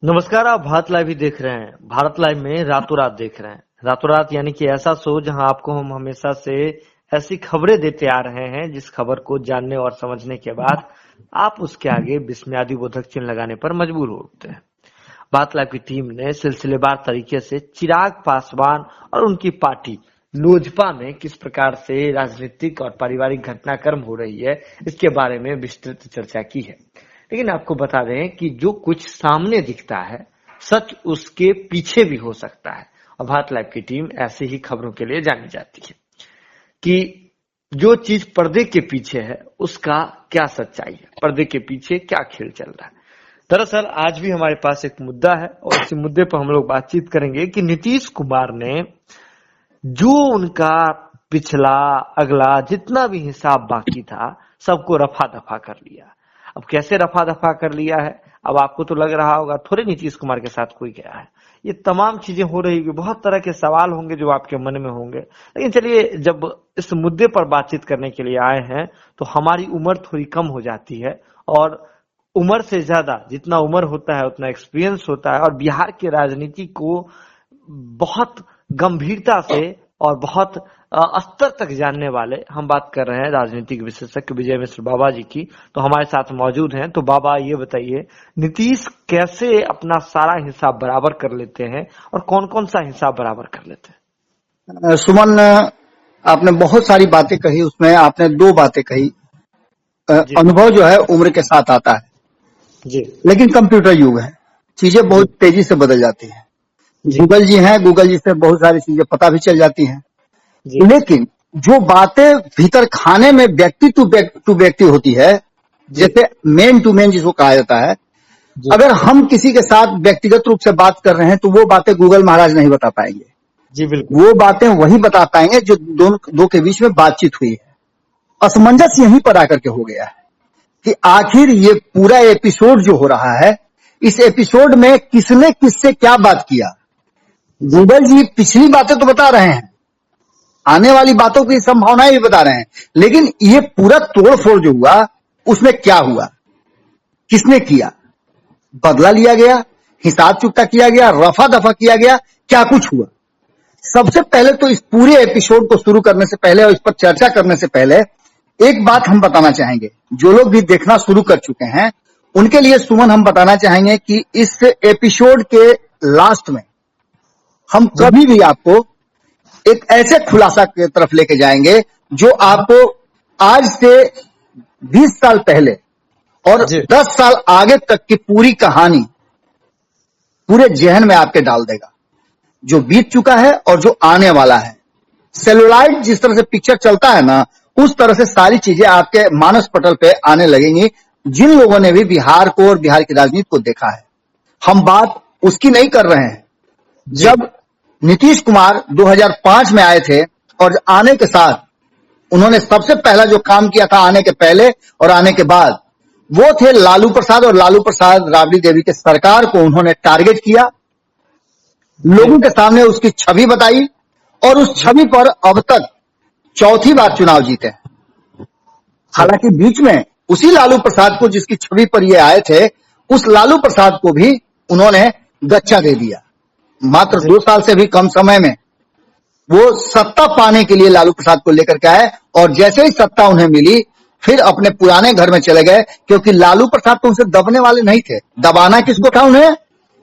नमस्कार। आप भारत लाइव ही देख रहे हैं। भारत लाइव में रातों रात देख रहे हैं। रातों रात यानी कि ऐसा शो जहां आपको हम हमेशा से ऐसी खबरें देते आ रहे हैं जिस खबर को जानने और समझने के बाद आप उसके आगे विस्मयादिबोधक चिन्ह लगाने पर मजबूर होते हैं। भारत लाइव की टीम ने सिलसिलेवार तरीके से चिराग पासवान और उनकी पार्टी लोजपा में किस प्रकार से राजनीतिक और पारिवारिक घटनाक्रम हो रही है इसके बारे में विस्तृत चर्चा की है। लेकिन आपको बता दें कि जो कुछ सामने दिखता है सच उसके पीछे भी हो सकता है और भारत लाइव की टीम ऐसी ही खबरों के लिए जानी जाती है कि जो चीज पर्दे के पीछे है उसका क्या सच्चाई है, पर्दे के पीछे क्या खेल चल रहा है। दरअसल आज भी हमारे पास एक मुद्दा है और इसी मुद्दे पर हम लोग बातचीत करेंगे कि नीतीश कुमार ने जो उनका पिछला अगला जितना भी हिसाब बाकी था सबको रफा दफा कर लिया। अब कैसे रफा दफा कर लिया है, अब आपको तो लग रहा होगा थोड़े नीतीश कुमार के साथ कोई गया है। ये तमाम चीजें हो रही है, बहुत तरह के सवाल होंगे जो आपके मन में होंगे। लेकिन चलिए, जब इस मुद्दे पर बातचीत करने के लिए आए हैं तो हमारी उम्र थोड़ी कम हो जाती है और उम्र से ज्यादा जितना उम्र होता है उतना एक्सपीरियंस होता है और बिहार की राजनीति को बहुत गंभीरता से और बहुत स्तर तक जानने वाले हम बात कर रहे हैं राजनीतिक विशेषज्ञ विजय मिश्र बाबा जी की। तो हमारे साथ मौजूद हैं। तो बाबा ये बताइए, नीतीश कैसे अपना सारा हिसाब बराबर कर लेते हैं और कौन कौन सा हिसाब बराबर कर लेते हैं? सुमन, आपने बहुत सारी बातें कही, उसमें आपने दो बातें कही। अनुभव जो है उम्र के साथ आता है जी, लेकिन कंप्यूटर युग है, चीजें बहुत तेजी से बदल जाती हैं। गूगल जी हैं, गूगल जी से बहुत सारी चीजें पता भी चल जाती हैं। लेकिन जो बातें भीतर खाने में व्यक्ति टू व्यक्ति होती है, जैसे मेन टू मेन जिसको कहा जाता है, अगर हम किसी के साथ व्यक्तिगत रूप से बात कर रहे हैं तो वो बातें गूगल महाराज नहीं बता पाएंगे। जी बिल्कुल। वो बातें वही बता पाएंगे जो दो के बीच में बातचीत हुई है। असमंजस यहीं पर आकर के हो गया है कि आखिर ये पूरा एपिसोड जो हो रहा है, इस एपिसोड में किसने किससे क्या बात किया। गूगल जी पिछली बातें तो बता रहे हैं, आने वाली बातों की संभावनाएं भी बता रहे हैं, लेकिन ये पूरा तोड़फोड़ जो हुआ उसमें क्या हुआ, किसने किया, बदला लिया गया, हिसाब चुकता किया गया, रफा दफा किया गया, क्या कुछ हुआ। सबसे पहले तो इस पूरे एपिसोड को शुरू करने से पहले और इस पर चर्चा करने से पहले एक बात हम बताना चाहेंगे। जो लोग भी देखना शुरू कर चुके हैं उनके लिए सुमन हम बताना चाहेंगे कि इस एपिसोड के लास्ट में हम कभी भी आपको एक ऐसे खुलासा की तरफ लेके जाएंगे जो आपको आज से 20 साल पहले और 10 साल आगे तक की पूरी कहानी पूरे जहन में आपके डाल देगा, जो बीत चुका है और जो आने वाला है। सेलुलाइट जिस तरह से पिक्चर चलता है ना, उस तरह से सारी चीजें आपके मानस पटल पे आने लगेंगी। जिन लोगों ने भी बिहार को और बिहार की राजनीति को देखा है, हम बात उसकी नहीं कर रहे हैं जब नीतीश कुमार 2005 में आए थे और आने के साथ उन्होंने सबसे पहला जो काम किया था आने के पहले और आने के बाद, वो थे लालू प्रसाद और लालू प्रसाद राबड़ी देवी के सरकार को उन्होंने टारगेट किया, लोगों के सामने उसकी छवि बताई और उस छवि पर अब तक चौथी बार चुनाव जीते। हालांकि बीच में उसी लालू प्रसाद को जिसकी छवि पर ये आए थे, उस लालू प्रसाद को भी उन्होंने गच्चा दे दिया। मात्र 2 साल से भी कम समय में वो सत्ता पाने के लिए लालू प्रसाद को लेकर के आए और जैसे ही सत्ता उन्हें मिली फिर अपने पुराने घर में चले गए, क्योंकि लालू प्रसाद तो उनसे दबने वाले नहीं थे। दबाना किसको था उन्हें?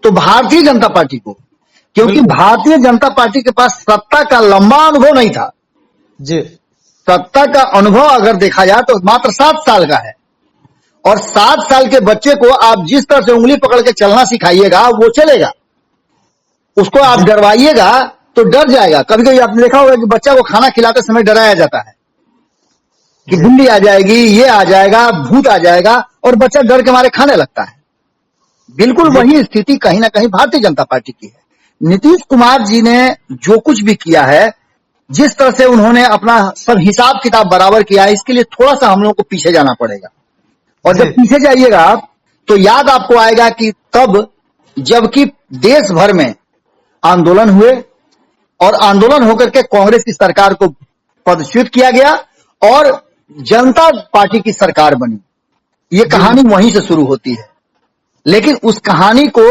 तो भारतीय जनता पार्टी को, क्योंकि भारतीय जनता पार्टी के पास सत्ता का लंबा अनुभव नहीं था जी। सत्ता का अनुभव अगर देखा जाए तो मात्र 7 साल का है और 7 साल के बच्चे को आप जिस तरह से उंगली पकड़ के चलना सिखाइएगा वो चलेगा, उसको आप डरवाइएगा तो डर जाएगा। कभी कभी आपने देखा होगा कि बच्चा को खाना खिलाते समय डराया जाता है कि बिल्ली आ जाएगी, ये आ जाएगा, भूत आ जाएगा, और बच्चा डर के मारे खाने लगता है। बिल्कुल वही स्थिति कहीं ना कहीं भारतीय जनता पार्टी की है। नीतीश कुमार जी ने जो कुछ भी किया है, जिस तरह से उन्होंने अपना सब हिसाब किताब बराबर किया है, इसके लिए थोड़ा सा हम लोगों को पीछे जाना पड़ेगा। और जब पीछे जाइएगा आप तो याद आपको आएगा कि तब जबकि देश भर में आंदोलन हुए और आंदोलन होकर के कांग्रेस की सरकार को पदच्युत किया गया और जनता पार्टी की सरकार बनी। ये कहानी वहीं से शुरू होती है, लेकिन उस कहानी को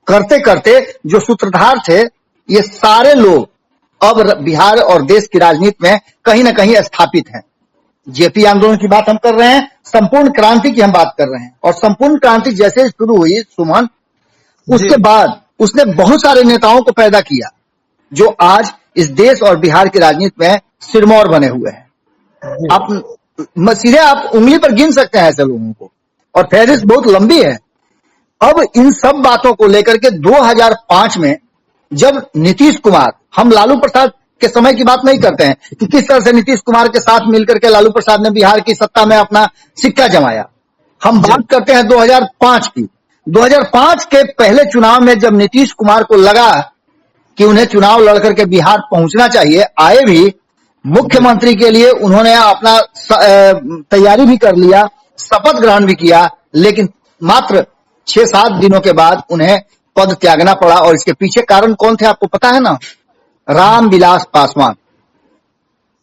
करते करते जो सूत्रधार थे, ये सारे लोग अब बिहार और देश की राजनीति में कहीं ना कहीं स्थापित हैं। जेपी आंदोलन की बात हम कर रहे हैं, संपूर्ण क्रांति की हम बात कर रहे हैं, और संपूर्ण क्रांति जैसे शुरू हुई सुमन, उसके बाद उसने बहुत सारे नेताओं को पैदा किया जो आज इस देश और बिहार की राजनीति में सिरमौर बने हुए हैं। आप सीधे आप उंगली पर गिन सकते हैं ऐसे लोगों को, और फहरिस्त बहुत लंबी है। अब इन सब बातों को लेकर के 2005 में जब नीतीश कुमार, हम लालू प्रसाद के समय की बात नहीं करते हैं कि किस तरह से नीतीश कुमार के साथ मिलकर के लालू प्रसाद ने बिहार की सत्ता में अपना सिक्का जमाया, हम बात करते हैं 2005 की। 2005 के पहले चुनाव में जब नीतीश कुमार को लगा कि उन्हें चुनाव लड़कर के बिहार पहुंचना चाहिए, आए भी मुख्यमंत्री के लिए उन्होंने अपना तैयारी भी कर लिया, शपथ ग्रहण भी किया, लेकिन मात्र 6-7 दिनों के बाद उन्हें पद त्यागना पड़ा। और इसके पीछे कारण कौन थे आपको पता है ना? रामविलास पासवान।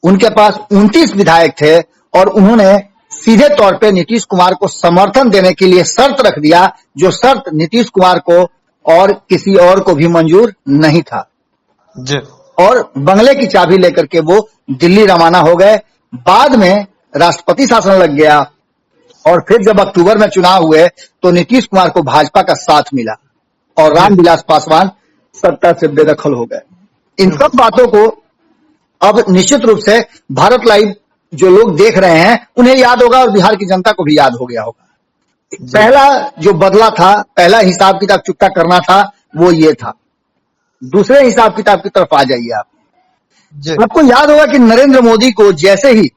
उनके पास 29 विधायक थे और उन्होंने सीधे तौर पे नीतीश कुमार को समर्थन देने के लिए शर्त रख दिया, जो शर्त नीतीश कुमार को और किसी और को भी मंजूर नहीं था जी। और बंगले की चाबी लेकर के वो दिल्ली रवाना हो गए। बाद में राष्ट्रपति शासन लग गया और फिर जब अक्टूबर में चुनाव हुए तो नीतीश कुमार को भाजपा का साथ मिला और रामविलास पासवान सत्ता से बेदखल हो गए। इन सब बातों को अब निश्चित रूप से भारत लाइव जो लोग देख रहे हैं उन्हें याद होगा और बिहार की जनता को भी याद हो गया होगा। पहला जो बदला था, पहला हिसाब किताब चुकता करना था, वो ये था। दूसरे हिसाब किताब की तरफ आ जाइए आप। आपको याद होगा कि नरेंद्र मोदी को जैसे ही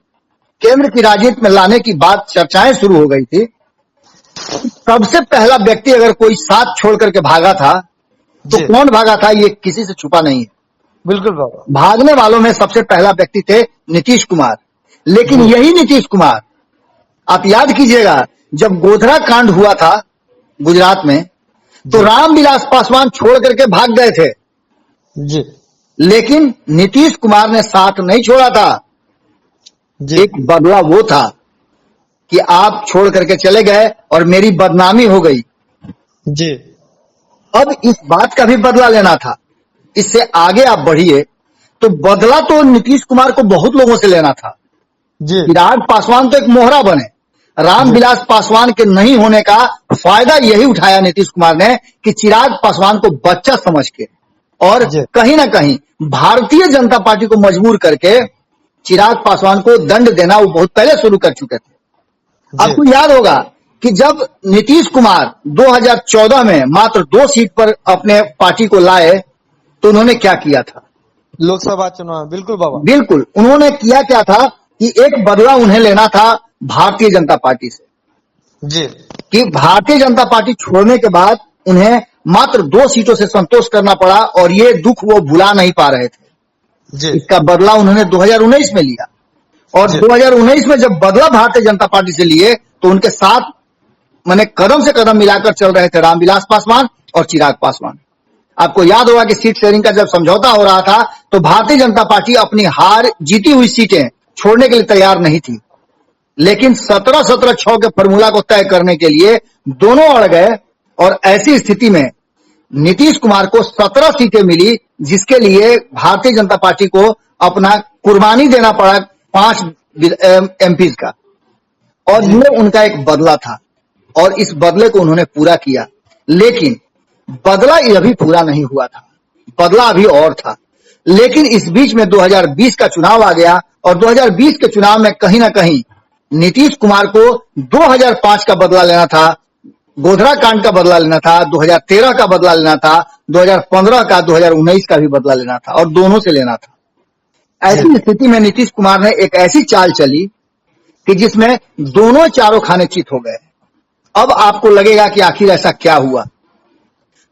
केंद्र की राजनीति में लाने की बात चर्चाएं शुरू हो गई थी, सबसे पहला व्यक्ति अगर कोई साथ छोड़ करके भागा था तो कौन भागा था, ये किसी से छुपा नहीं है। बिल्कुल बाबा। भागने वालों में सबसे पहला व्यक्ति थे नीतीश कुमार। लेकिन यही नीतीश कुमार, आप याद कीजिएगा, जब गोधरा कांड हुआ था गुजरात में तो रामविलास पासवान छोड़ करके भाग गए थे जी, लेकिन नीतीश कुमार ने साथ नहीं छोड़ा था जी। एक बदला वो था कि आप छोड़ करके चले गए और मेरी बदनामी हो गई जी। अब इस बात का भी बदला लेना था। इससे आगे आप बढ़िए तो बदला तो नीतीश कुमार को बहुत लोगों से लेना था जी। चिराग पासवान तो एक मोहरा बने, रामविलास पासवान के नहीं होने का फायदा यही उठाया नीतीश कुमार ने कि चिराग पासवान को बच्चा समझ के और कहीं ना कहीं भारतीय जनता पार्टी को मजबूर करके चिराग पासवान को दंड देना वो बहुत पहले शुरू कर चुके थे। आपको याद होगा कि जब नीतीश कुमार 2014 में मात्र 2 सीट पर अपने पार्टी को लाए तो उन्होंने क्या किया था? लोकसभा चुनाव। बिल्कुल बाबा, बिल्कुल। उन्होंने किया क्या था कि एक बदला उन्हें लेना था भारतीय जनता पार्टी से जी, कि भारतीय जनता पार्टी छोड़ने के बाद उन्हें मात्र 2 सीटों से संतोष करना पड़ा और ये दुख वो भुला नहीं पा रहे थे जी। इसका बदला उन्होंने 2019 में लिया और 2019 में जब बदला भारतीय जनता पार्टी से लिए तो उनके साथ माने कदम से कदम मिलाकर चल रहे थे रामविलास पासवान और चिराग पासवान। आपको याद होगा कि सीट शेयरिंग का जब समझौता हो रहा था तो भारतीय जनता पार्टी अपनी हार जीती हुई सीटें छोड़ने के लिए तैयार नहीं थी, लेकिन 17-17-6 के फॉर्मूला को तय करने के लिए दोनों अड़ गए और ऐसी स्थिति में नीतीश कुमार को 17 सीटें मिली, जिसके लिए भारतीय जनता पार्टी को अपना कुर्बानी देना पड़ा 5 एमपीज का और ये उनका एक बदला था और इस बदले को उन्होंने पूरा किया। लेकिन बदला अभी पूरा नहीं हुआ था, बदला अभी और था। लेकिन इस बीच में 2020 का चुनाव आ गया और 2020 के चुनाव में कहीं ना कहीं नीतीश कुमार को 2005 का बदला लेना था, गोधरा कांड का बदला लेना था, 2013 का बदला लेना था, 2015 का, 2019 का भी बदला लेना था और दोनों से लेना था। ऐसी स्थिति में नीतीश कुमार ने एक ऐसी चाल चली कि जिसमें दोनों चारों खाने चित हो गए। अब आपको लगेगा कि आखिर ऐसा क्या हुआ,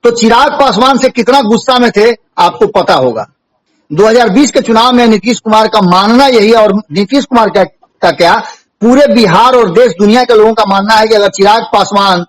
तो चिराग पासवान से कितना गुस्सा में थे आपको पता होगा। 2020 के चुनाव में नीतीश कुमार का मानना यही है और नीतीश कुमार का क्या पूरे बिहार और देश दुनिया के लोगों का मानना है कि अगर चिराग पासवान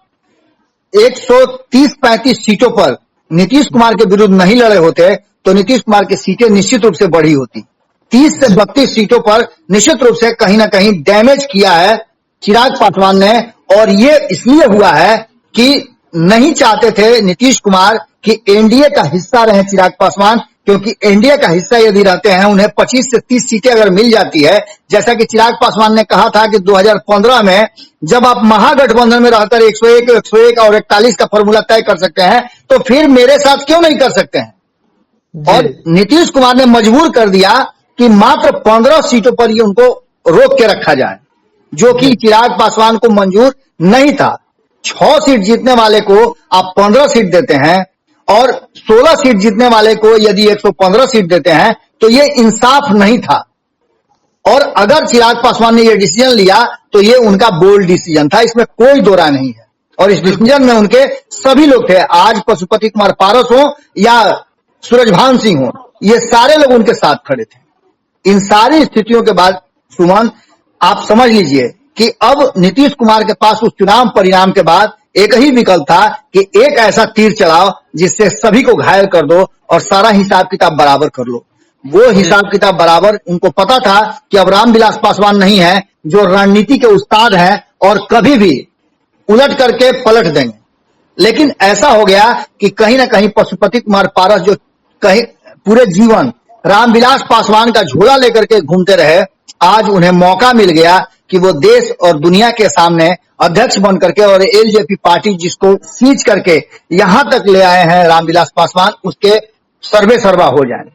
130-35 सीटों पर नीतीश कुमार के विरुद्ध नहीं लड़े होते तो नीतीश कुमार की सीटें निश्चित रूप से बढ़ी होती। 30 से 32 सीटों पर निश्चित रूप से कहीं ना कहीं डैमेज किया है चिराग पासवान ने और ये इसलिए हुआ है कि नहीं चाहते थे नीतीश कुमार कि एनडीए का हिस्सा रहे चिराग पासवान, क्योंकि एनडीए का हिस्सा यदि रहते हैं उन्हें 25 से 30 सीटें अगर मिल जाती है, जैसा कि चिराग पासवान ने कहा था कि 2015 में जब आप महागठबंधन में रहकर 101 और 41 का फॉर्मूला तय कर सकते हैं तो फिर मेरे साथ क्यों नहीं कर सकते हैं। और नीतीश कुमार ने मजबूर कर दिया कि मात्र 15 सीटों पर ही उनको रोक के रखा जाए, जो कि चिराग पासवान को मंजूर नहीं था। 6 सीट जीतने वाले को आप 15 सीट देते हैं और 16 सीट जीतने वाले को यदि 115 सीट देते हैं तो ये इंसाफ नहीं था। और अगर चिराग पासवान ने ये डिसीजन लिया तो ये उनका बोल्ड डिसीजन था, इसमें कोई दो राय नहीं है। और इस डिसीजन में उनके सभी लोग थे, आज पशुपति कुमार पारस हो या सूरजभान सिंह हो, ये सारे लोग उनके साथ खड़े थे। इन सारी स्थितियों के बाद सुमन आप समझ लीजिए कि अब नीतीश कुमार के पास उस चुनाव परिणाम के बाद एक ही विकल्प था कि एक ऐसा तीर चलाओ जिससे सभी को घायल कर दो और सारा हिसाब किताब बराबर कर लो। वो हिसाब किताब बराबर उनको पता था कि अब रामविलास पासवान नहीं है जो रणनीति के उस्ताद हैं और कभी भी उलट करके पलट देंगे। लेकिन ऐसा हो गया कि कहीं ना कहीं पशुपति कुमार पारस जो कहीं पूरे जीवन रामविलास पासवान का झोला लेकर के घूमते रहे, आज उन्हें मौका मिल गया कि वो देश और दुनिया के सामने अध्यक्ष बन करके और एलजेपी पार्टी जिसको सींच करके यहां तक ले आए हैं रामविलास पासवान, उसके सर्वे सर्वा हो जाए।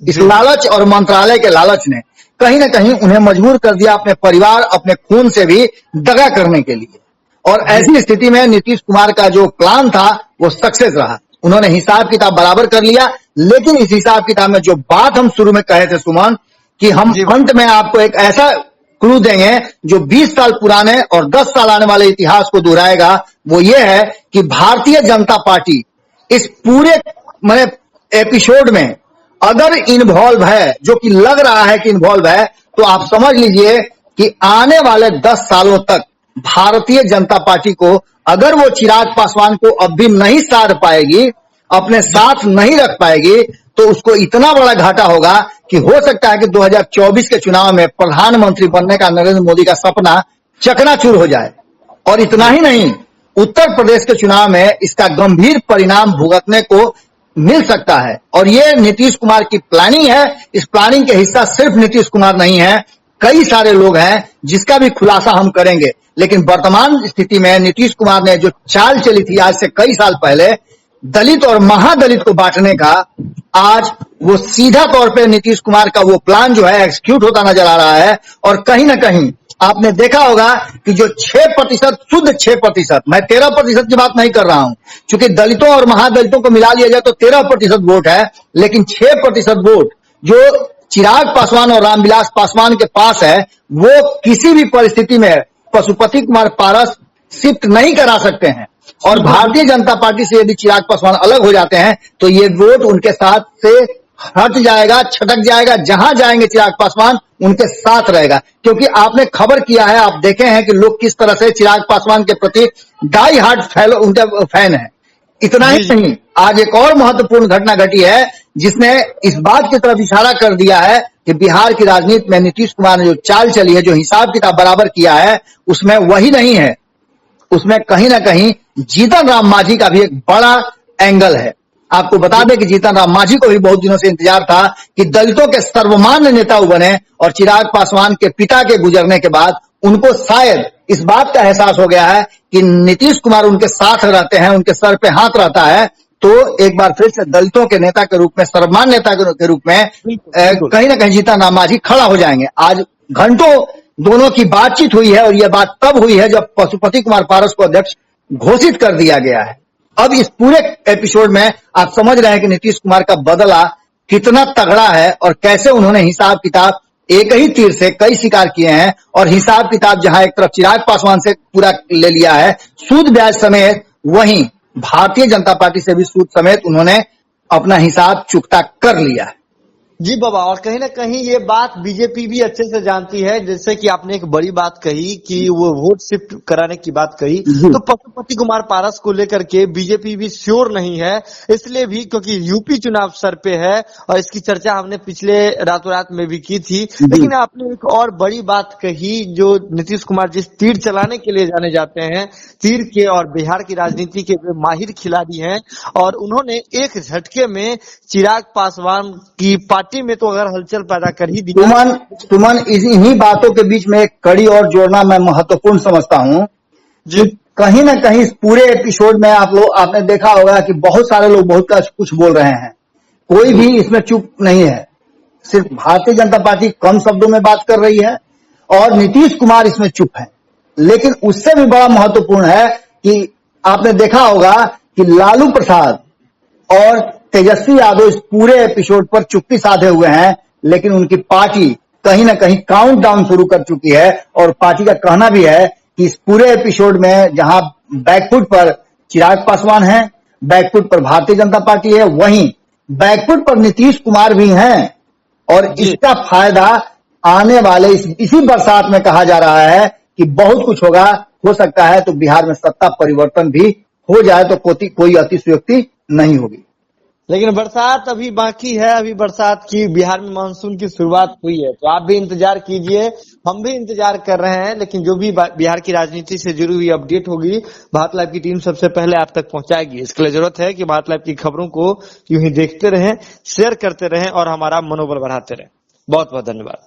इस लालच और मंत्रालय के लालच ने कहीं ना कहीं उन्हें मजबूर कर दिया अपने परिवार, अपने खून से भी दगा करने के लिए। और ऐसी स्थिति में नीतीश कुमार का जो प्लान था वो सक्सेस रहा। उन्होंने हिसाब किताब बराबर कर लिया। लेकिन इस हिसाब किताब में जो बात हम शुरू में कहे थे सुमन, कि हम अंत में आपको एक ऐसा क्लू देंगे जो 20 साल पुराने और 10 साल आने वाले इतिहास को दोहराएगा, वो ये है कि भारतीय जनता पार्टी इस पूरे एपिसोड में अगर इन्वॉल्व है, जो कि लग रहा है कि इन्वॉल्व है, तो आप समझ लीजिए कि आने वाले 10 सालों तक भारतीय जनता पार्टी को अगर वो चिराग पासवान को अब भी नहीं साध पाएगी, अपने साथ नहीं रख पाएगी, तो उसको इतना बड़ा घाटा होगा कि हो सकता है कि 2024 के चुनाव में प्रधानमंत्री बनने का नरेंद्र मोदी का सपना चकनाचूर हो जाए। और इतना ही नहीं, उत्तर प्रदेश के चुनाव में इसका गंभीर परिणाम भुगतने को मिल सकता है। और ये नीतीश कुमार की प्लानिंग है। इस प्लानिंग के हिस्सा सिर्फ नीतीश कुमार नहीं है, कई सारे लोग हैं जिसका भी खुलासा हम करेंगे। लेकिन वर्तमान स्थिति में नीतीश कुमार ने जो चाल चली थी आज से कई साल पहले, दलित और महादलित को बांटने का, आज वो सीधा तौर पे नीतीश कुमार का वो प्लान जो है एग्जीक्यूट होता नजर आ रहा है। और कहीं ना कहीं आपने देखा होगा कि जो 6% शुद्ध 6%, मैं 13% की बात नहीं कर रहा हूं, क्योंकि दलितों और महादलितों को मिला लिया जाए तो 13% वोट है, लेकिन 6% वोट जो चिराग पासवान और रामविलास पासवान के पास है, वो किसी भी परिस्थिति में पशुपति कुमार पारस शिफ्ट नहीं करा सकते हैं। और भारतीय जनता पार्टी से यदि चिराग पासवान अलग हो जाते हैं तो ये वोट उनके साथ से हट जाएगा, छटक जाएगा। जहां जाएंगे चिराग पासवान उनके साथ रहेगा। क्योंकि आपने खबर किया है, आप देखे हैं कि लोग किस तरह से चिराग पासवान के प्रति डाई हार्ट उनके फैन है। इतना ही नहीं, आज एक और महत्वपूर्ण घटना घटी है जिसने इस बात की तरफ इशारा कर दिया है कि बिहार की राजनीति में नीतीश कुमार ने जो चाल चली है, जो हिसाब किताब बराबर किया है, उसमें वही नहीं है, उसमें कहीं ना कहीं जीतन राम मांझी का भी एक बड़ा एंगल है। आपको बता दें कि जीतन राम मांझी को भी बहुत दिनों से इंतजार था कि दलितों के सर्वमान्य नेता बने, और चिराग पासवान के पिता के गुजरने के बाद उनको शायद इस बात का एहसास हो गया है कि नीतीश कुमार उनके साथ रहते हैं, उनके सर पे हाथ रहता है, तो एक बार फिर से दलितों के नेता के रूप में, सर्वमान्य नेता के रूप में कहीं ना कहीं जीतन राम मांझी खड़ा हो जाएंगे। आज घंटों दोनों की बातचीत हुई है और यह बात तब हुई है जब पशुपति कुमार पारस को अध्यक्ष घोषित कर दिया गया है। अब इस पूरे एपिसोड में आप समझ रहे हैं कि नीतीश कुमार का बदला कितना तगड़ा है और कैसे उन्होंने हिसाब किताब एक ही तीर से कई शिकार किए हैं। और हिसाब किताब जहां एक तरफ चिराग पासवान से पूरा ले लिया है सूद ब्याज समेत, वहीं भारतीय जनता पार्टी से भी सूद समेत उन्होंने अपना हिसाब चुकता कर लिया है। जी बाबा, और कहीं ना कहीं ये बात बीजेपी भी अच्छे से जानती है। जैसे कि आपने एक बड़ी बात कही कि वो वोट शिफ्ट कराने की बात कही, जी तो पशुपति कुमार पारस को लेकर के बीजेपी भी श्योर नहीं है, इसलिए भी क्योंकि यूपी चुनाव सर पे है और इसकी चर्चा हमने पिछले रातों रात में भी की थी। जी लेकिन आपने एक और बड़ी बात कही, जो नीतीश कुमार जिस तीर चलाने के लिए जाने जाते हैं, तीर के और बिहार की राजनीति के वे माहिर खिलाड़ी हैं, और उन्होंने एक झटके में चिराग पासवान की पार्टी में तो अगर हलचल पैदा कर ही दिया। सुमन इन्हीं बातों के बीच में एक कड़ी और जोड़ना मैं महत्वपूर्ण समझता हूं जी कि कहीं ना कहीं इस पूरे एपिसोड में आपने देखा होगा कि बहुत सारे लोग बहुत कुछ बोल रहे हैं, कोई भी इसमें चुप नहीं है। सिर्फ भारतीय जनता पार्टी कम शब्दों में बात कर रही है और नीतीश कुमार इसमें चुप है। लेकिन उससे भी बड़ा महत्वपूर्ण है कि आपने देखा होगा कि लालू प्रसाद और तेजस्वी यादव इस पूरे एपिसोड पर चुप्पी साधे हुए हैं, लेकिन उनकी पार्टी कहीं ना कहीं काउंटडाउन शुरू कर चुकी है। और पार्टी का कहना भी है कि इस पूरे एपिसोड में जहां बैकफुट पर चिराग पासवान है, बैकफुट पर भारतीय जनता पार्टी है, वहीं बैकफुट पर नीतीश कुमार भी हैं। और इसका फायदा आने वाले इसी बरसात में कहा जा रहा है कि बहुत कुछ होगा। हो सकता है तो बिहार में सत्ता परिवर्तन भी हो जाए, तो कोई अतिशयोक्ति नहीं होगी। लेकिन बरसात अभी बाकी है, अभी बरसात की बिहार में मानसून की शुरुआत हुई है, तो आप भी इंतजार कीजिए, हम भी इंतजार कर रहे हैं। लेकिन जो भी बिहार की राजनीति से जुड़ी हुई अपडेट होगी, भारत लाइव की टीम सबसे पहले आप तक पहुंचाएगी। इसके लिए जरूरत है कि भारत लाइव की खबरों को यूं ही देखते रहें, शेयर करते रहें और हमारा मनोबल बढ़ाते रहें। बहुत बहुत धन्यवाद।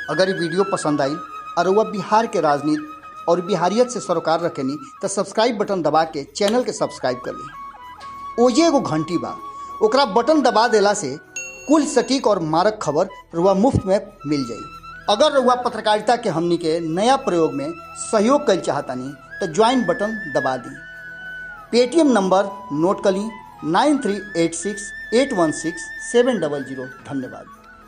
अगर ये वीडियो पसंद आई और वह बिहार के राजनीति और बिहारियत से सरोकार रखेनी तो सब्सक्राइब बटन दबा के चैनल के सब्सक्राइब कर ली। ओजे एगो घंटी बा, ओकरा बटन दबा देला से कुल सटीक और मारक खबर रुआ मुफ्त में मिल जाई। अगर रुआ पत्रकारिता के हमनी के नया प्रयोग में सहयोग कर चाहतानी तो ज्वाइन बटन दबा दी। पेटीएम नंबर नोट कर ली 9386816700। धन्यवाद।